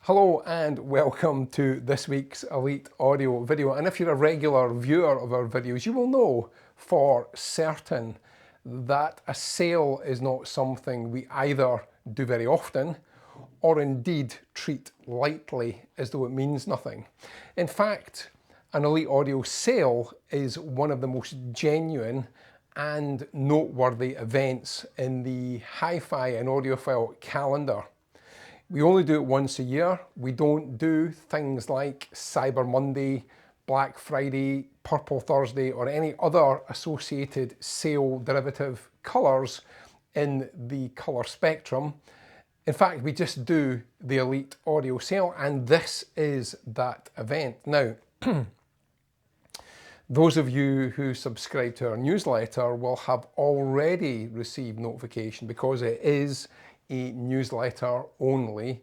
Hello and welcome to this week's Elite Audio video. And if you're a regular viewer of our videos, you will know for certain that a sale is not something we either do very often or indeed treat lightly as though it means nothing. In fact, an Elite Audio sale is one of the most genuine and noteworthy events in the HiFi and audiophile calendar. We only do it once a year. We don't do things like Cyber Monday, Black Friday, Purple Thursday, or any other associated sale derivative colours in the colour spectrum. In fact, we just do the Elite Audio sale, and this is that event. Now, those of you who subscribe to our newsletter will have already received notification because it is a newsletter only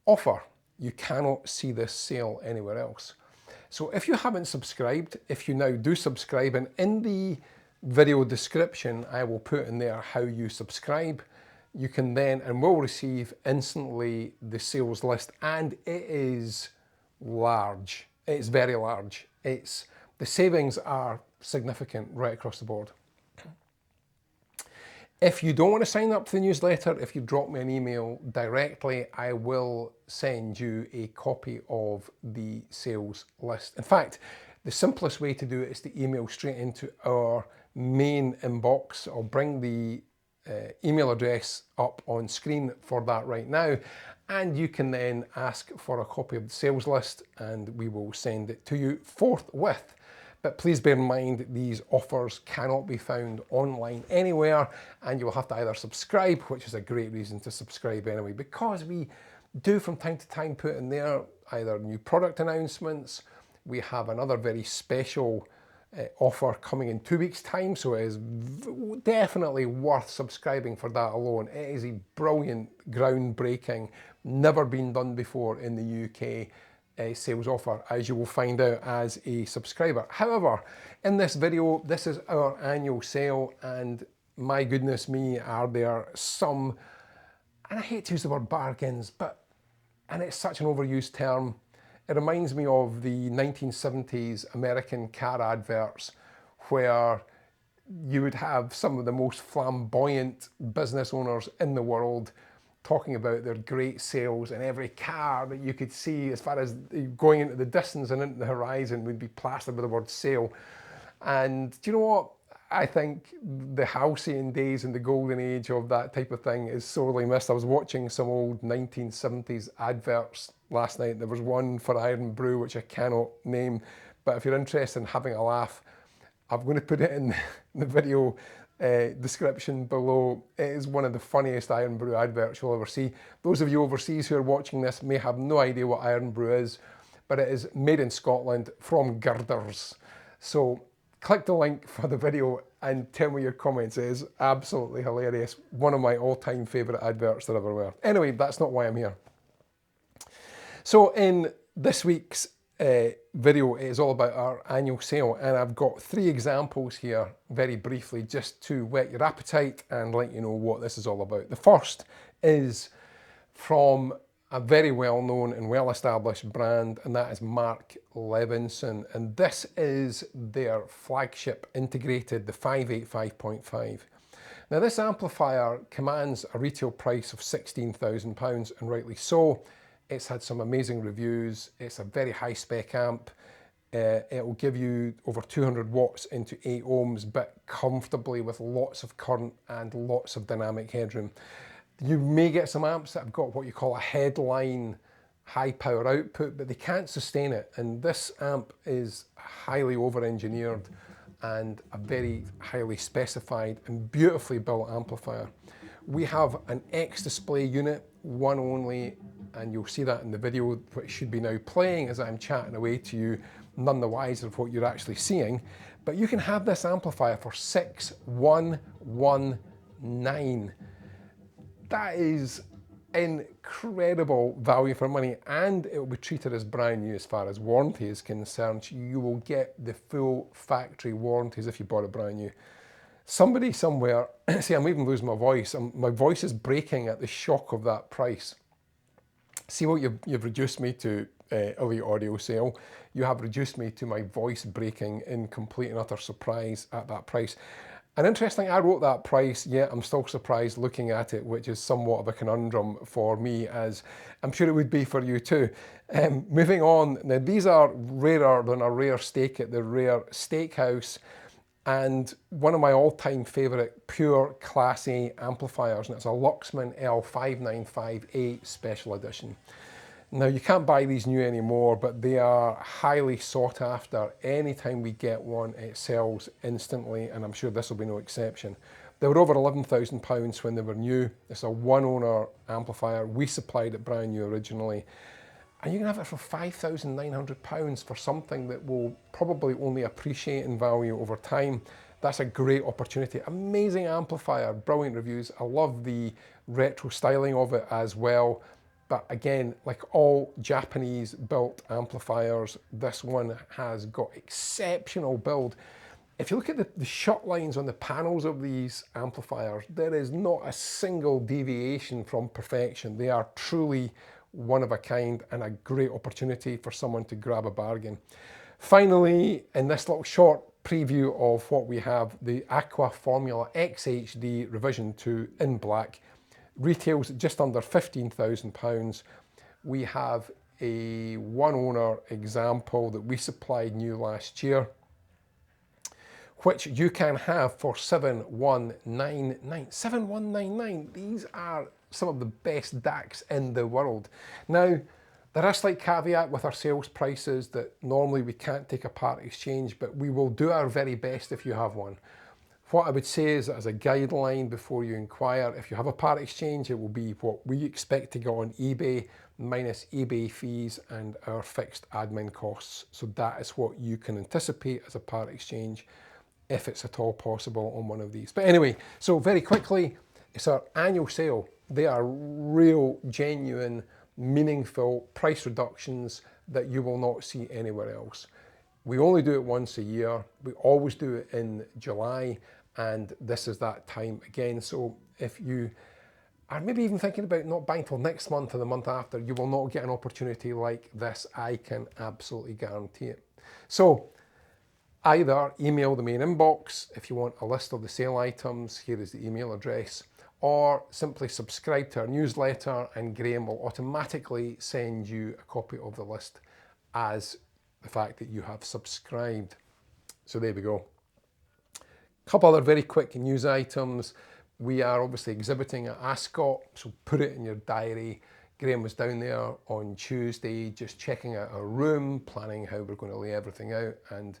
offer. You cannot see this sale anywhere else. So if you haven't subscribed, if you now do subscribe, and in the video description I will put in there how you subscribe, you can then and will receive instantly the sales list, and it is large. It's very large. The savings are significant right across the board. If you don't want to sign up to the newsletter, if you drop me an email directly, I will send you a copy of the sales list. In fact, the simplest way to do it is to email straight into our main inbox. I'll bring the email address up on screen for that right now, and you can then ask for a copy of the sales list and we will send it to you forthwith. But please bear in mind, these offers cannot be found online anywhere, and you'll have to either subscribe, which is a great reason to subscribe anyway, because we do from time to time put in there either new product announcements. We have another very special offer coming in 2 weeks' time, so it is definitely worth subscribing for that alone. It is a brilliant, groundbreaking, never been done before in the UK sales offer, as you will find out as a subscriber. However, in this video, this is our annual sale, and my goodness me, are there some, and I hate to use the word bargains, and it's such an overused term. It reminds me of the 1970s American car adverts where you would have some of the most flamboyant business owners in the world talking about their great sales, and every car that you could see as far as going into the distance and into the horizon would be plastered with the word sale. And do you know what? I think the halcyon days and the golden age of that type of thing is sorely missed. I was watching some old 1970s adverts last night. There was one for Irn Bru, which I cannot name, but if you're interested in having a laugh, I'm going to put it in the video description below. It is one of the funniest Irn Bru adverts you'll ever see. Those of you overseas who are watching this may have no idea what Irn Bru is, but it is made in Scotland from girders. So click the link for the video and tell me your comments. It is absolutely hilarious. One of my all-time favourite adverts there ever were. Anyway, that's not why I'm here. So in this week's video, it is all about our annual sale, and I've got 3 examples here very briefly just to whet your appetite and let you know what this is all about. The first is from a very well-known and well-established brand, and that is Mark Levinson, and this is their flagship integrated, the 585.5. Now this amplifier commands a retail price of £16,000, and rightly so. It's had some amazing reviews. It's a very high spec amp. It will give you over 200 watts into 8 ohms, but comfortably with lots of current and lots of dynamic headroom. You may get some amps that have got what you call a headline high power output, but they can't sustain it. And this amp is highly over-engineered and a very highly specified and beautifully built amplifier. We have an X display unit, one only, and you'll see that in the video, which should be now playing as I'm chatting away to you, none the wiser of what you're actually seeing. But you can have this amplifier for $6,119. That is incredible value for money, and it will be treated as brand new as far as warranty is concerned. You will get the full factory warranty as if you bought it brand new. Somebody somewhere, see, I'm even losing my voice. My voice is breaking at the shock of that price. See what you've reduced me to, Elite Audio Sale. You have reduced me to my voice breaking in complete and utter surprise at that price. And interesting, I wrote that price, yet I'm still surprised looking at it, which is somewhat of a conundrum for me, as I'm sure it would be for you too. Moving on, now these are rarer than a rare steak at the rare steakhouse, and one of my all-time favourite pure Class A amplifiers, and it's a Luxman L595A Special Edition. Now you can't buy these new anymore, but they are highly sought after. Anytime we get one, it sells instantly, and I'm sure this will be no exception. They were over £11,000 when they were new. It's a one-owner amplifier. We supplied it brand new originally. And you can have it for £5,900 for something that will probably only appreciate in value over time. That's a great opportunity. Amazing amplifier, brilliant reviews. I love the retro styling of it as well. But again, like all Japanese built amplifiers, this one has got exceptional build. If you look at the shut lines on the panels of these amplifiers, there is not a single deviation from perfection. They are truly one of a kind and a great opportunity for someone to grab a bargain. Finally, in this little short preview of what we have, the Aqua Formula XHD Revision 2 in black. Retails at just under £15,000. We have a one-owner example that we supplied new last year, which you can have for $7,199. $7,199. These are some of the best DACs in the world. Now, there are a slight caveat with our sales prices that normally we can't take a part exchange, but we will do our very best if you have one. What I would say is that as a guideline before you inquire, if you have a part exchange, it will be what we expect to get on eBay minus eBay fees and our fixed admin costs. So that is what you can anticipate as a part exchange, if it's at all possible on one of these. But anyway, so very quickly, it's our annual sale. They are real, genuine, meaningful price reductions that you will not see anywhere else. We only do it once a year. We always do it in July, and this is that time again. So if you are maybe even thinking about not buying till next month or the month after, you will not get an opportunity like this. I can absolutely guarantee it. So either email the main inbox if you want a list of the sale items, here is the email address, or simply subscribe to our newsletter and Graham will automatically send you a copy of the list as the fact that you have subscribed. So there we go. A couple other very quick news items. We are obviously exhibiting at Ascot, so put it in your diary. Graham was down there on Tuesday just checking out our room, planning how we're going to lay everything out, and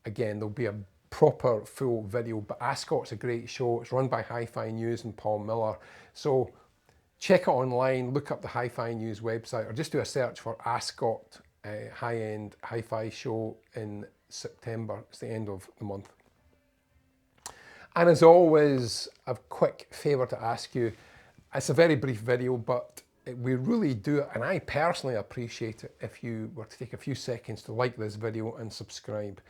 again there'll be a proper full video. But Ascot's a great show. It's run by HiFi News and Paul Miller, so check it online, look up the HiFi News website, or just do a search for Ascot high-end hi-fi show in September. It's the end of the month. And as always, a quick favour to ask you. It's a very brief video, but we really do, and I personally appreciate it if you were to take a few seconds to like this video and subscribe.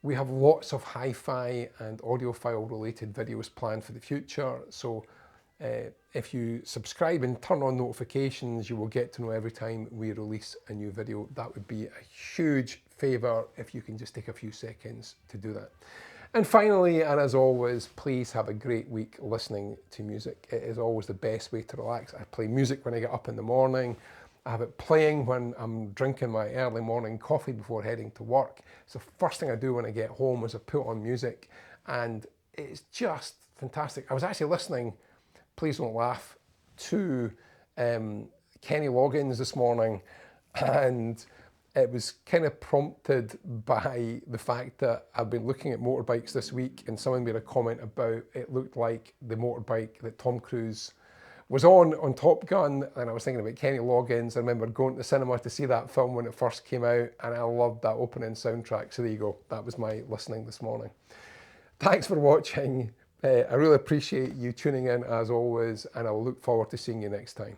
We have lots of hi-fi and audiophile related videos planned for the future, so if you subscribe and turn on notifications, you will get to know every time we release a new video. That would be a huge favour if you can just take a few seconds to do that. And finally, and as always, please have a great week listening to music. It is always the best way to relax. I play music when I get up in the morning. I have it playing when I'm drinking my early morning coffee before heading to work. It's the first thing I do when I get home is I put on music, and it's just fantastic. I was actually listening, please don't laugh, to Kenny Loggins this morning, and it was kind of prompted by the fact that I've been looking at motorbikes this week, and someone made a comment about it looked like the motorbike that Tom Cruise was on Top Gun, and I was thinking about Kenny Loggins. I remember going to the cinema to see that film when it first came out, and I loved that opening soundtrack. So there you go, that was my listening this morning. Thanks for watching. I really appreciate you tuning in as always, and I'll look forward to seeing you next time.